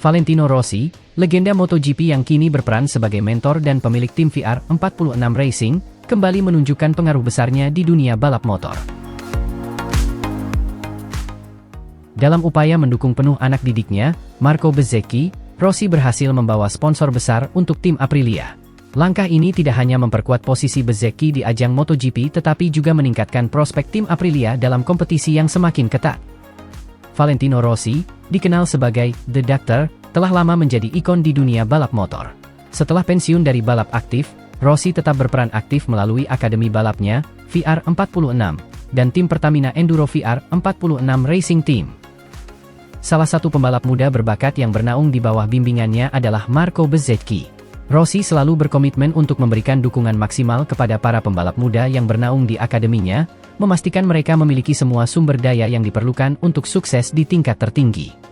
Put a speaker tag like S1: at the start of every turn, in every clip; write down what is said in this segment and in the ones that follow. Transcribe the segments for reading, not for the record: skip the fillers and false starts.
S1: Valentino Rossi, legenda MotoGP yang kini berperan sebagai mentor dan pemilik tim VR46 Racing, kembali menunjukkan pengaruh besarnya di dunia balap motor. Dalam upaya mendukung penuh anak didiknya, Marco Bezzecchi, Rossi berhasil membawa sponsor besar untuk tim Aprilia. Langkah ini tidak hanya memperkuat posisi Bezzecchi di ajang MotoGP tetapi juga meningkatkan prospek tim Aprilia dalam kompetisi yang semakin ketat. Valentino Rossi, dikenal sebagai The Doctor, telah lama menjadi ikon di dunia balap motor. Setelah pensiun dari balap aktif, Rossi tetap berperan aktif melalui akademi balapnya, VR46, dan tim Pertamina Enduro VR46 Racing Team. Salah satu pembalap muda berbakat yang bernaung di bawah bimbingannya adalah Marco Bezzecchi. Rossi selalu berkomitmen untuk memberikan dukungan maksimal kepada para pembalap muda yang bernaung di akademinya, memastikan mereka memiliki semua sumber daya yang diperlukan untuk sukses di tingkat tertinggi.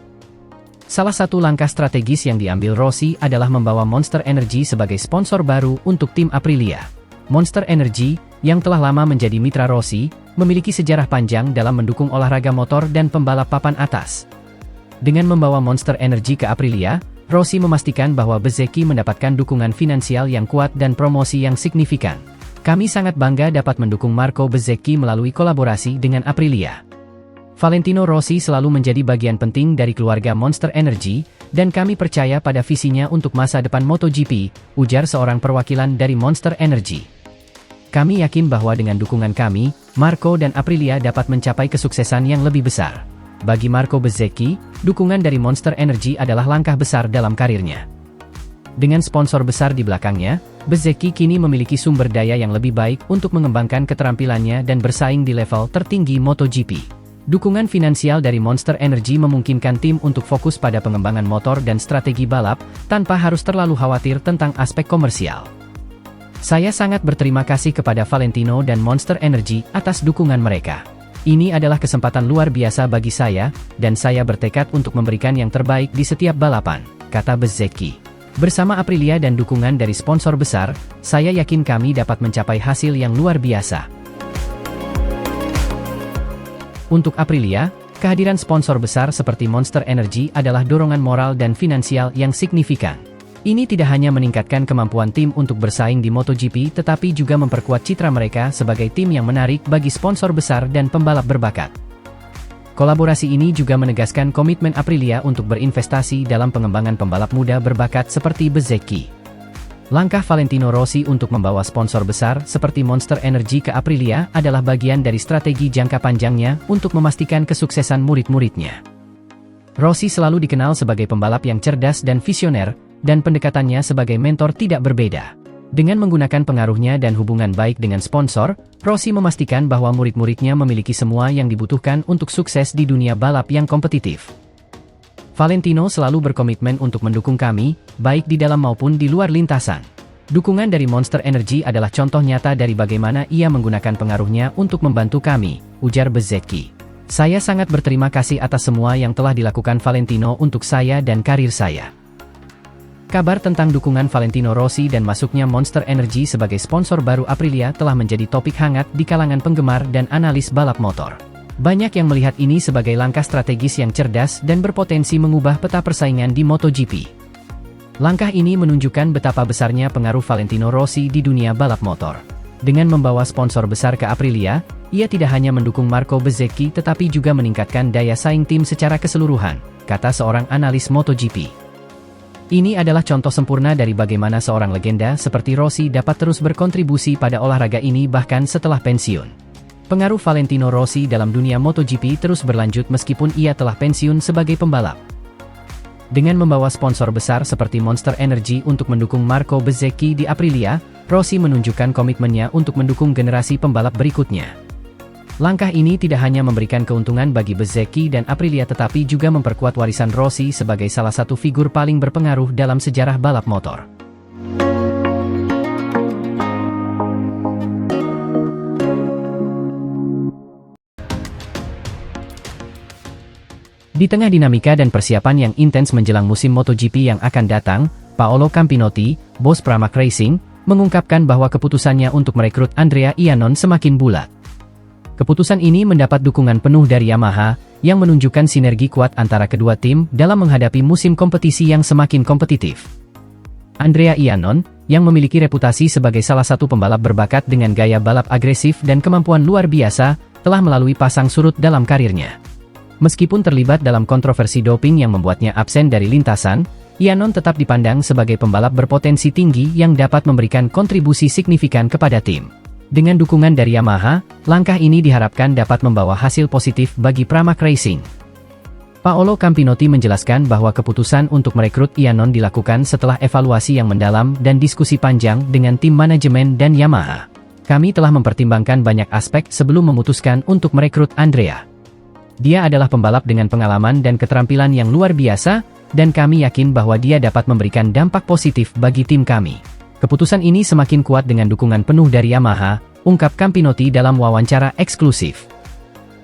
S1: Salah satu langkah strategis yang diambil Rossi adalah membawa Monster Energy sebagai sponsor baru untuk tim Aprilia. Monster Energy, yang telah lama menjadi mitra Rossi, memiliki sejarah panjang dalam mendukung olahraga motor dan pembalap papan atas. Dengan membawa Monster Energy ke Aprilia, Rossi memastikan bahwa Bezzecchi mendapatkan dukungan finansial yang kuat dan promosi yang signifikan. Kami sangat bangga dapat mendukung Marco Bezzecchi melalui kolaborasi dengan Aprilia. Valentino Rossi selalu menjadi bagian penting dari keluarga Monster Energy, dan kami percaya pada visinya untuk masa depan MotoGP, ujar seorang perwakilan dari Monster Energy. Kami yakin bahwa dengan dukungan kami, Marco dan Aprilia dapat mencapai kesuksesan yang lebih besar. Bagi Marco Bezzecchi, dukungan dari Monster Energy adalah langkah besar dalam karirnya. Dengan sponsor besar di belakangnya, Bezzecchi kini memiliki sumber daya yang lebih baik untuk mengembangkan keterampilannya dan bersaing di level tertinggi MotoGP. Dukungan finansial dari Monster Energy memungkinkan tim untuk fokus pada pengembangan motor dan strategi balap, tanpa harus terlalu khawatir tentang aspek komersial. Saya sangat berterima kasih kepada Valentino dan Monster Energy atas dukungan mereka. Ini adalah kesempatan luar biasa bagi saya, dan saya bertekad untuk memberikan yang terbaik di setiap balapan, kata Bezzecchi. Bersama Aprilia dan dukungan dari sponsor besar, saya yakin kami dapat mencapai hasil yang luar biasa. Untuk Aprilia, kehadiran sponsor besar seperti Monster Energy adalah dorongan moral dan finansial yang signifikan. Ini tidak hanya meningkatkan kemampuan tim untuk bersaing di MotoGP tetapi juga memperkuat citra mereka sebagai tim yang menarik bagi sponsor besar dan pembalap berbakat. Kolaborasi ini juga menegaskan komitmen Aprilia untuk berinvestasi dalam pengembangan pembalap muda berbakat seperti Bezzecchi. Langkah Valentino Rossi untuk membawa sponsor besar seperti Monster Energy ke Aprilia adalah bagian dari strategi jangka panjangnya untuk memastikan kesuksesan murid-muridnya. Rossi selalu dikenal sebagai pembalap yang cerdas dan visioner, dan pendekatannya sebagai mentor tidak berbeda. Dengan menggunakan pengaruhnya dan hubungan baik dengan sponsor, Rossi memastikan bahwa murid-muridnya memiliki semua yang dibutuhkan untuk sukses di dunia balap yang kompetitif. Valentino selalu berkomitmen untuk mendukung kami, baik di dalam maupun di luar lintasan. Dukungan dari Monster Energy adalah contoh nyata dari bagaimana ia menggunakan pengaruhnya untuk membantu kami, ujar Bezzecchi. Saya sangat berterima kasih atas semua yang telah dilakukan Valentino untuk saya dan karir saya. Kabar tentang dukungan Valentino Rossi dan masuknya Monster Energy sebagai sponsor baru Aprilia telah menjadi topik hangat di kalangan penggemar dan analis balap motor. Banyak yang melihat ini sebagai langkah strategis yang cerdas dan berpotensi mengubah peta persaingan di MotoGP. Langkah ini menunjukkan betapa besarnya pengaruh Valentino Rossi di dunia balap motor. Dengan membawa sponsor besar ke Aprilia, ia tidak hanya mendukung Marco Bezzecchi tetapi juga meningkatkan daya saing tim secara keseluruhan, kata seorang analis MotoGP. Ini adalah contoh sempurna dari bagaimana seorang legenda seperti Rossi dapat terus berkontribusi pada olahraga ini bahkan setelah pensiun. Pengaruh Valentino Rossi dalam dunia MotoGP terus berlanjut meskipun ia telah pensiun sebagai pembalap. Dengan membawa sponsor besar seperti Monster Energy untuk mendukung Marco Bezzecchi di Aprilia, Rossi menunjukkan komitmennya untuk mendukung generasi pembalap berikutnya. Langkah ini tidak hanya memberikan keuntungan bagi Bezzecchi dan Aprilia tetapi juga memperkuat warisan Rossi sebagai salah satu figur paling berpengaruh dalam sejarah balap motor. Di tengah dinamika dan persiapan yang intens menjelang musim MotoGP yang akan datang, Paolo Campinotti, bos Pramac Racing, mengungkapkan bahwa keputusannya untuk merekrut Andrea Iannon semakin bulat. Keputusan ini mendapat dukungan penuh dari Yamaha, yang menunjukkan sinergi kuat antara kedua tim dalam menghadapi musim kompetisi yang semakin kompetitif. Andrea Iannon, yang memiliki reputasi sebagai salah satu pembalap berbakat dengan gaya balap agresif dan kemampuan luar biasa, telah melalui pasang surut dalam karirnya. Meskipun terlibat dalam kontroversi doping yang membuatnya absen dari lintasan, Iannon tetap dipandang sebagai pembalap berpotensi tinggi yang dapat memberikan kontribusi signifikan kepada tim. Dengan dukungan dari Yamaha, langkah ini diharapkan dapat membawa hasil positif bagi Pramac Racing. Paolo Campinotti menjelaskan bahwa keputusan untuk merekrut Iannon dilakukan setelah evaluasi yang mendalam dan diskusi panjang dengan tim manajemen dan Yamaha. Kami telah mempertimbangkan banyak aspek sebelum memutuskan untuk merekrut Andrea. Dia adalah pembalap dengan pengalaman dan keterampilan yang luar biasa, dan kami yakin bahwa dia dapat memberikan dampak positif bagi tim kami. Keputusan ini semakin kuat dengan dukungan penuh dari Yamaha, ungkap Campinotti dalam wawancara eksklusif.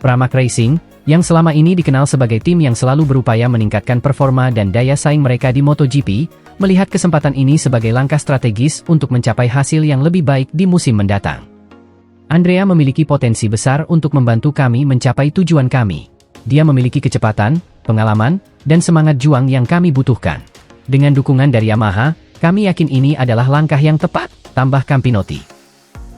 S1: Pramac Racing, yang selama ini dikenal sebagai tim yang selalu berupaya meningkatkan performa dan daya saing mereka di MotoGP, melihat kesempatan ini sebagai langkah strategis untuk mencapai hasil yang lebih baik di musim mendatang. Andrea memiliki potensi besar untuk membantu kami mencapai tujuan kami. Dia memiliki kecepatan, pengalaman, dan semangat juang yang kami butuhkan. Dengan dukungan dari Yamaha, kami yakin ini adalah langkah yang tepat, tambah Campinotti.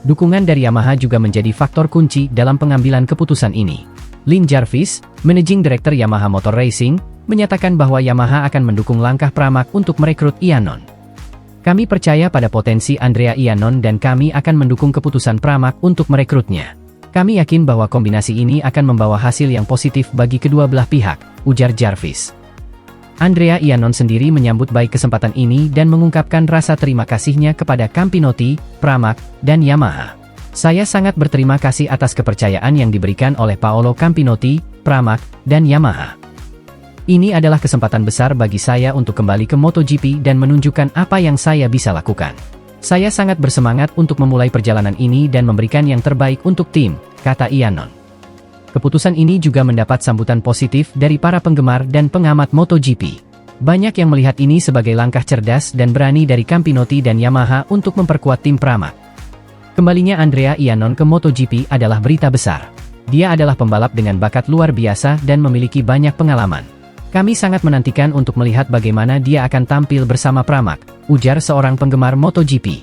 S1: Dukungan dari Yamaha juga menjadi faktor kunci dalam pengambilan keputusan ini. Lin Jarvis, Managing Director Yamaha Motor Racing, menyatakan bahwa Yamaha akan mendukung langkah Pramac untuk merekrut Iannon. Kami percaya pada potensi Andrea Iannon dan kami akan mendukung keputusan Pramac untuk merekrutnya. Kami yakin bahwa kombinasi ini akan membawa hasil yang positif bagi kedua belah pihak, ujar Jarvis. Andrea Iannon sendiri menyambut baik kesempatan ini dan mengungkapkan rasa terima kasihnya kepada Campinotti, Pramac, dan Yamaha. Saya sangat berterima kasih atas kepercayaan yang diberikan oleh Paolo Campinotti, Pramac, dan Yamaha. Ini adalah kesempatan besar bagi saya untuk kembali ke MotoGP dan menunjukkan apa yang saya bisa lakukan. Saya sangat bersemangat untuk memulai perjalanan ini dan memberikan yang terbaik untuk tim, kata Iannon. Keputusan ini juga mendapat sambutan positif dari para penggemar dan pengamat MotoGP. Banyak yang melihat ini sebagai langkah cerdas dan berani dari Campinotti dan Yamaha untuk memperkuat tim Pramac. Kembalinya Andrea Iannon ke MotoGP adalah berita besar. Dia adalah pembalap dengan bakat luar biasa dan memiliki banyak pengalaman. Kami sangat menantikan untuk melihat bagaimana dia akan tampil bersama Pramac, ujar seorang penggemar MotoGP.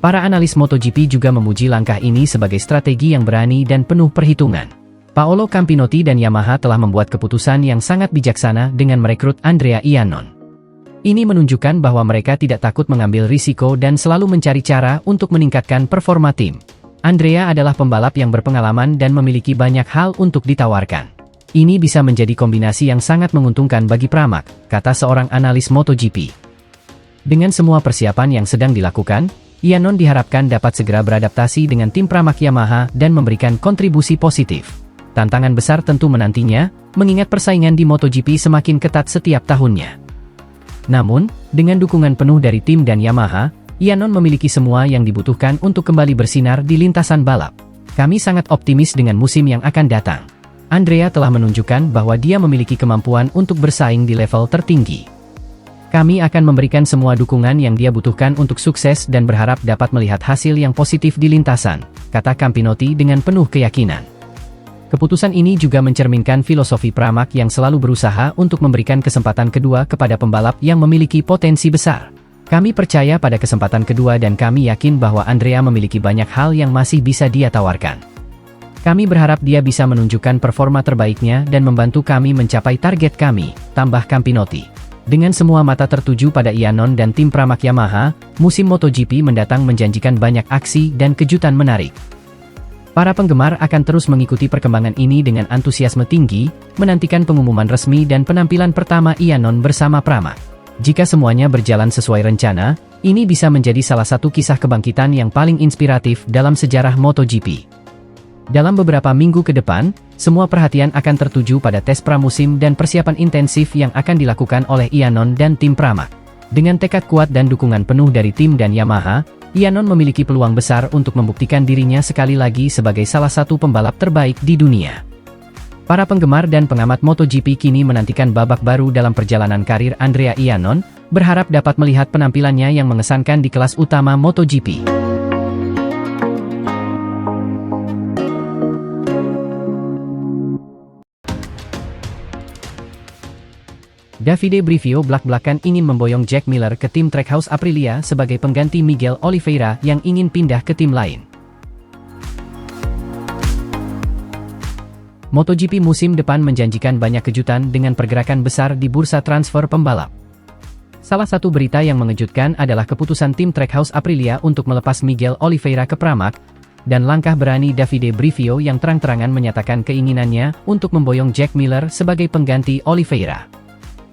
S1: Para analis MotoGP juga memuji langkah ini sebagai strategi yang berani dan penuh perhitungan. Paolo Campinotti dan Yamaha telah membuat keputusan yang sangat bijaksana dengan merekrut Andrea Iannon. Ini menunjukkan bahwa mereka tidak takut mengambil risiko dan selalu mencari cara untuk meningkatkan performa tim. Andrea adalah pembalap yang berpengalaman dan memiliki banyak hal untuk ditawarkan. Ini bisa menjadi kombinasi yang sangat menguntungkan bagi Pramac, kata seorang analis MotoGP. Dengan semua persiapan yang sedang dilakukan, Iannon diharapkan dapat segera beradaptasi dengan tim Pramac Yamaha dan memberikan kontribusi positif. Tantangan besar tentu menantinya, mengingat persaingan di MotoGP semakin ketat setiap tahunnya. Namun, dengan dukungan penuh dari tim dan Yamaha, Iannon memiliki semua yang dibutuhkan untuk kembali bersinar di lintasan balap. Kami sangat optimis dengan musim yang akan datang. Andrea telah menunjukkan bahwa dia memiliki kemampuan untuk bersaing di level tertinggi. Kami akan memberikan semua dukungan yang dia butuhkan untuk sukses dan berharap dapat melihat hasil yang positif di lintasan, kata Campinotti dengan penuh keyakinan. Keputusan ini juga mencerminkan filosofi Pramac yang selalu berusaha untuk memberikan kesempatan kedua kepada pembalap yang memiliki potensi besar. Kami percaya pada kesempatan kedua dan kami yakin bahwa Andrea memiliki banyak hal yang masih bisa dia tawarkan. Kami berharap dia bisa menunjukkan performa terbaiknya dan membantu kami mencapai target kami, tambah Campinotti. Dengan semua mata tertuju pada Iannon dan tim Pramac Yamaha, musim MotoGP mendatang menjanjikan banyak aksi dan kejutan menarik. Para penggemar akan terus mengikuti perkembangan ini dengan antusiasme tinggi, menantikan pengumuman resmi dan penampilan pertama Iannon bersama Pramac. Jika semuanya berjalan sesuai rencana, ini bisa menjadi salah satu kisah kebangkitan yang paling inspiratif dalam sejarah MotoGP. Dalam beberapa minggu ke depan, semua perhatian akan tertuju pada tes pramusim dan persiapan intensif yang akan dilakukan oleh Iannon dan tim Pramac. Dengan tekad kuat dan dukungan penuh dari tim dan Yamaha, Iannon memiliki peluang besar untuk membuktikan dirinya sekali lagi sebagai salah satu pembalap terbaik di dunia. Para penggemar dan pengamat MotoGP kini menantikan babak baru dalam perjalanan karir Andrea Iannon, berharap dapat melihat penampilannya yang mengesankan di kelas utama MotoGP. Davide Brivio blak-blakan ingin memboyong Jack Miller ke tim Trackhouse Aprilia sebagai pengganti Miguel Oliveira yang ingin pindah ke tim lain. MotoGP musim depan menjanjikan banyak kejutan dengan pergerakan besar di bursa transfer pembalap. Salah satu berita yang mengejutkan adalah keputusan tim Trackhouse Aprilia untuk melepas Miguel Oliveira ke Pramac, dan langkah berani Davide Brivio yang terang-terangan menyatakan keinginannya untuk memboyong Jack Miller sebagai pengganti Oliveira.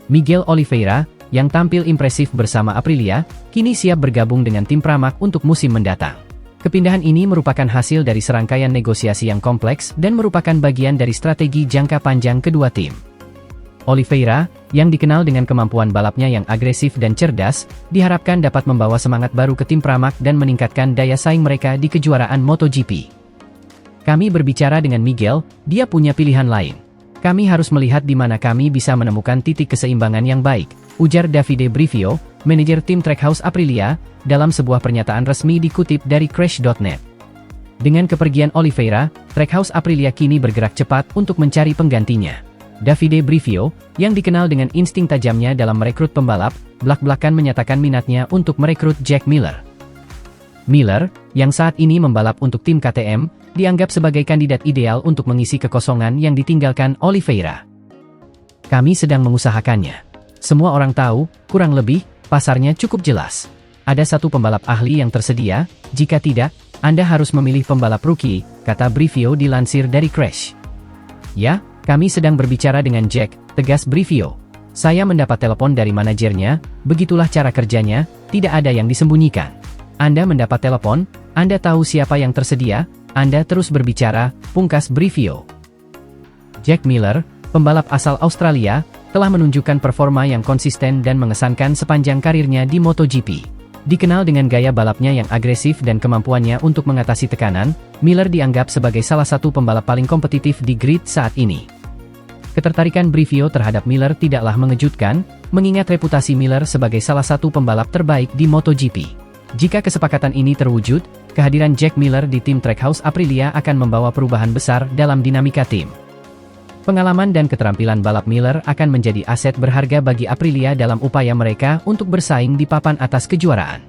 S1: Miguel Oliveira, yang tampil impresif bersama Aprilia, kini siap bergabung dengan tim Pramac untuk musim mendatang. Kepindahan ini merupakan hasil dari serangkaian negosiasi yang kompleks dan merupakan bagian dari strategi jangka panjang kedua tim. Oliveira, yang dikenal dengan kemampuan balapnya yang agresif dan cerdas, diharapkan dapat membawa semangat baru ke tim Pramac dan meningkatkan daya saing mereka di kejuaraan MotoGP. Kami berbicara dengan Miguel, dia punya pilihan lain. Kami harus melihat di mana kami bisa menemukan titik keseimbangan yang baik, ujar Davide Brivio, manajer tim Trackhouse Aprilia, dalam sebuah pernyataan resmi dikutip dari Crash.net. Dengan kepergian Oliveira, Trackhouse Aprilia kini bergerak cepat untuk mencari penggantinya. Davide Brivio, yang dikenal dengan insting tajamnya dalam merekrut pembalap, blak-blakan menyatakan minatnya untuk merekrut Jack Miller. Miller, yang saat ini membalap untuk tim KTM, dianggap sebagai kandidat ideal untuk mengisi kekosongan yang ditinggalkan Oliveira. Kami sedang mengusahakannya. Semua orang tahu, kurang lebih, pasarnya cukup jelas. Ada satu pembalap ahli yang tersedia, jika tidak, Anda harus memilih pembalap rookie, kata Brivio dilansir dari Crash. Ya, kami sedang berbicara dengan Jack, tegas Brivio. Saya mendapat telepon dari manajernya, begitulah cara kerjanya, tidak ada yang disembunyikan. Anda mendapat telepon, Anda tahu siapa yang tersedia, Anda terus berbicara, pungkas Brivio. Jack Miller, pembalap asal Australia, telah menunjukkan performa yang konsisten dan mengesankan sepanjang karirnya di MotoGP. Dikenal dengan gaya balapnya yang agresif dan kemampuannya untuk mengatasi tekanan, Miller dianggap sebagai salah satu pembalap paling kompetitif di grid saat ini. Ketertarikan Brivio terhadap Miller tidaklah mengejutkan, mengingat reputasi Miller sebagai salah satu pembalap terbaik di MotoGP. Jika kesepakatan ini terwujud, kehadiran Jack Miller di tim Trackhouse Aprilia akan membawa perubahan besar dalam dinamika tim. Pengalaman dan keterampilan balap Miller akan menjadi aset berharga bagi Aprilia dalam upaya mereka untuk bersaing di papan atas kejuaraan.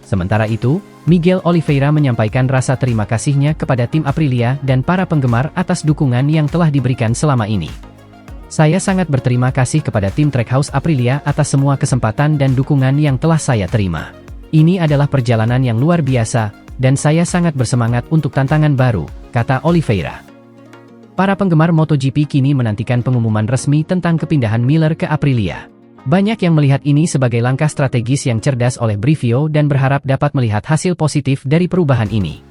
S1: Sementara itu, Miguel Oliveira menyampaikan rasa terima kasihnya kepada tim Aprilia dan para penggemar atas dukungan yang telah diberikan selama ini. Saya sangat berterima kasih kepada tim Trackhouse Aprilia atas semua kesempatan dan dukungan yang telah saya terima. Ini adalah perjalanan yang luar biasa, dan saya sangat bersemangat untuk tantangan baru, kata Oliveira. Para penggemar MotoGP kini menantikan pengumuman resmi tentang kepindahan Miller ke Aprilia. Banyak yang melihat ini sebagai langkah strategis yang cerdas oleh Brivio dan berharap dapat melihat hasil positif dari perubahan ini.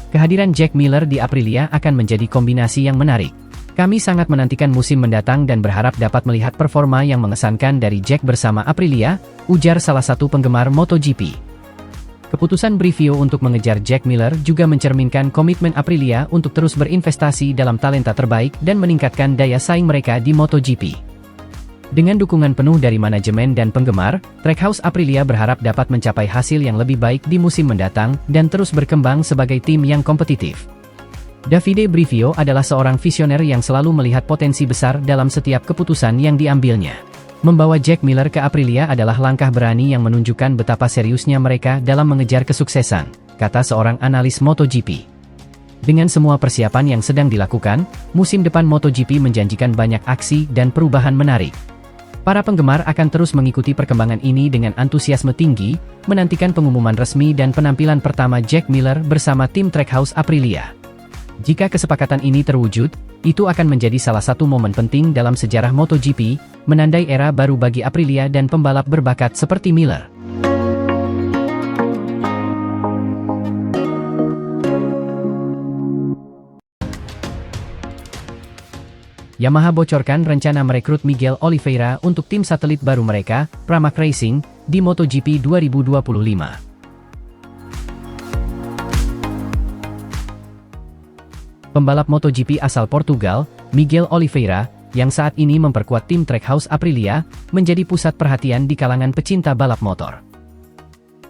S1: Kehadiran Jack Miller di Aprilia akan menjadi kombinasi yang menarik. Kami sangat menantikan musim mendatang dan berharap dapat melihat performa yang mengesankan dari Jack bersama Aprilia, ujar salah satu penggemar MotoGP. Keputusan Brivio untuk mengejar Jack Miller juga mencerminkan komitmen Aprilia untuk terus berinvestasi dalam talenta terbaik dan meningkatkan daya saing mereka di MotoGP. Dengan dukungan penuh dari manajemen dan penggemar, Trackhouse Aprilia berharap dapat mencapai hasil yang lebih baik di musim mendatang dan terus berkembang sebagai tim yang kompetitif. Davide Brivio adalah seorang visioner yang selalu melihat potensi besar dalam setiap keputusan yang diambilnya. Membawa Jack Miller ke Aprilia adalah langkah berani yang menunjukkan betapa seriusnya mereka dalam mengejar kesuksesan, kata seorang analis MotoGP. Dengan semua persiapan yang sedang dilakukan, musim depan MotoGP menjanjikan banyak aksi dan perubahan menarik. Para penggemar akan terus mengikuti perkembangan ini dengan antusiasme tinggi, menantikan pengumuman resmi dan penampilan pertama Jack Miller bersama tim Trackhouse Aprilia. Jika kesepakatan ini terwujud, itu akan menjadi salah satu momen penting dalam sejarah MotoGP, menandai era baru bagi Aprilia dan pembalap berbakat seperti Miller. Yamaha bocorkan rencana merekrut Miguel Oliveira untuk tim satelit baru mereka, Pramac Racing, di MotoGP 2025. Pembalap MotoGP asal Portugal, Miguel Oliveira, yang saat ini memperkuat tim Trackhouse Aprilia, menjadi pusat perhatian di kalangan pecinta balap motor.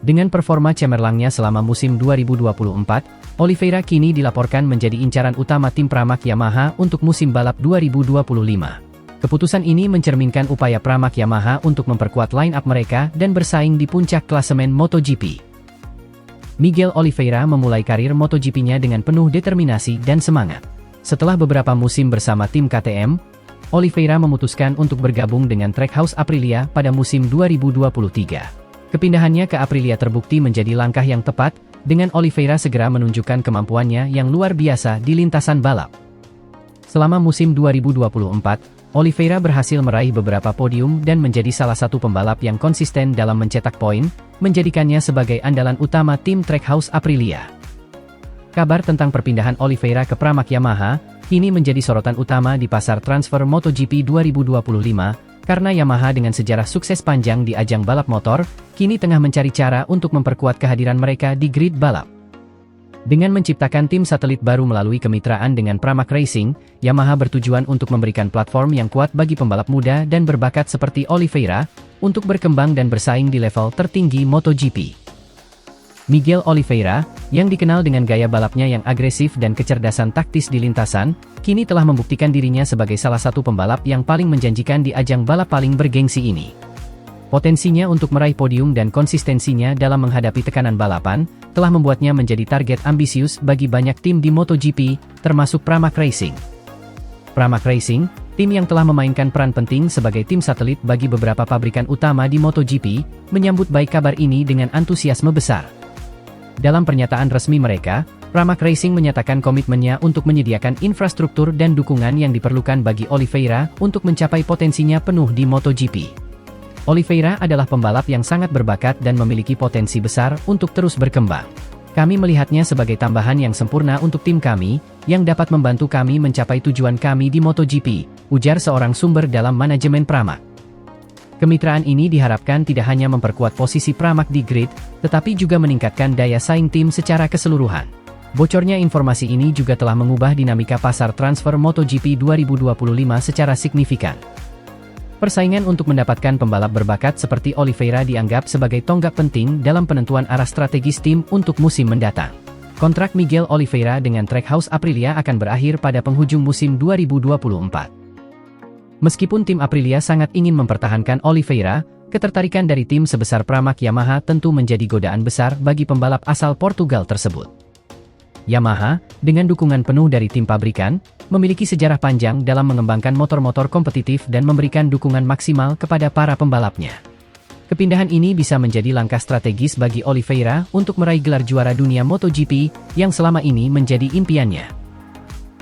S1: Dengan performa cemerlangnya selama musim 2024, Oliveira kini dilaporkan menjadi incaran utama tim Pramac Yamaha untuk musim balap 2025. Keputusan ini mencerminkan upaya Pramac Yamaha untuk memperkuat line-up mereka dan bersaing di puncak klasemen MotoGP. Miguel Oliveira memulai karir MotoGP-nya dengan penuh determinasi dan semangat. Setelah beberapa musim bersama tim KTM, Oliveira memutuskan untuk bergabung dengan Trackhouse Aprilia pada musim 2023. Kepindahannya ke Aprilia terbukti menjadi langkah yang tepat, dengan Oliveira segera menunjukkan kemampuannya yang luar biasa di lintasan balap. Selama musim 2024, Oliveira berhasil meraih beberapa podium dan menjadi salah satu pembalap yang konsisten dalam mencetak poin, menjadikannya sebagai andalan utama tim Trackhouse Aprilia. Kabar tentang perpindahan Oliveira ke Pramac Yamaha kini menjadi sorotan utama di pasar transfer MotoGP 2025, karena Yamaha dengan sejarah sukses panjang di ajang balap motor, kini tengah mencari cara untuk memperkuat kehadiran mereka di grid balap. Dengan menciptakan tim satelit baru melalui kemitraan dengan Pramac Racing, Yamaha bertujuan untuk memberikan platform yang kuat bagi pembalap muda dan berbakat seperti Oliveira, untuk berkembang dan bersaing di level tertinggi MotoGP. Miguel Oliveira, yang dikenal dengan gaya balapnya yang agresif dan kecerdasan taktis di lintasan, kini telah membuktikan dirinya sebagai salah satu pembalap yang paling menjanjikan di ajang balap paling bergengsi ini. Potensinya untuk meraih podium dan konsistensinya dalam menghadapi tekanan balapan, telah membuatnya menjadi target ambisius bagi banyak tim di MotoGP, termasuk Pramac Racing. Pramac Racing, tim yang telah memainkan peran penting sebagai tim satelit bagi beberapa pabrikan utama di MotoGP, menyambut baik kabar ini dengan antusiasme besar. Dalam pernyataan resmi mereka, Pramac Racing menyatakan komitmennya untuk menyediakan infrastruktur dan dukungan yang diperlukan bagi Oliveira untuk mencapai potensinya penuh di MotoGP. Oliveira adalah pembalap yang sangat berbakat dan memiliki potensi besar untuk terus berkembang. Kami melihatnya sebagai tambahan yang sempurna untuk tim kami, yang dapat membantu kami mencapai tujuan kami di MotoGP, ujar seorang sumber dalam manajemen Pramac. Kemitraan ini diharapkan tidak hanya memperkuat posisi Pramac di grid, tetapi juga meningkatkan daya saing tim secara keseluruhan. Bocornya informasi ini juga telah mengubah dinamika pasar transfer MotoGP 2025 secara signifikan. Persaingan untuk mendapatkan pembalap berbakat seperti Oliveira dianggap sebagai tonggak penting dalam penentuan arah strategis tim untuk musim mendatang. Kontrak Miguel Oliveira dengan Trackhouse Aprilia akan berakhir pada penghujung musim 2024. Meskipun tim Aprilia sangat ingin mempertahankan Oliveira, ketertarikan dari tim sebesar Pramac Yamaha tentu menjadi godaan besar bagi pembalap asal Portugal tersebut. Yamaha, dengan dukungan penuh dari tim pabrikan, memiliki sejarah panjang dalam mengembangkan motor-motor kompetitif dan memberikan dukungan maksimal kepada para pembalapnya. Kepindahan ini bisa menjadi langkah strategis bagi Oliveira untuk meraih gelar juara dunia MotoGP, yang selama ini menjadi impiannya.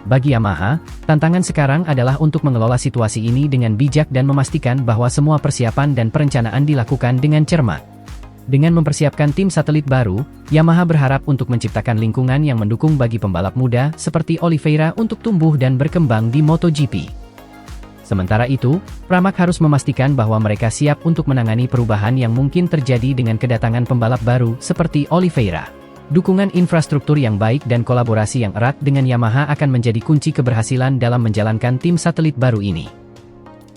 S1: Bagi Yamaha, tantangan sekarang adalah untuk mengelola situasi ini dengan bijak dan memastikan bahwa semua persiapan dan perencanaan dilakukan dengan cermat. Dengan mempersiapkan tim satelit baru, Yamaha berharap untuk menciptakan lingkungan yang mendukung bagi pembalap muda seperti Oliveira untuk tumbuh dan berkembang di MotoGP. Sementara itu, Pramac harus memastikan bahwa mereka siap untuk menangani perubahan yang mungkin terjadi dengan kedatangan pembalap baru seperti Oliveira. Dukungan infrastruktur yang baik dan kolaborasi yang erat dengan Yamaha akan menjadi kunci keberhasilan dalam menjalankan tim satelit baru ini.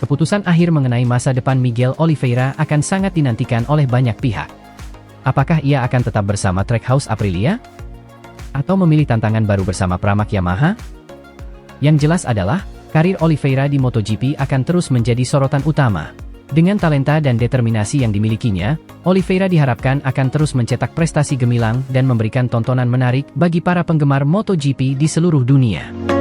S1: Keputusan akhir mengenai masa depan Miguel Oliveira akan sangat dinantikan oleh banyak pihak. Apakah ia akan tetap bersama Trackhouse Aprilia? Atau memilih tantangan baru bersama Pramac Yamaha? Yang jelas adalah, karir Oliveira di MotoGP akan terus menjadi sorotan utama. Dengan talenta dan determinasi yang dimilikinya, Oliveira diharapkan akan terus mencetak prestasi gemilang dan memberikan tontonan menarik bagi para penggemar MotoGP di seluruh dunia.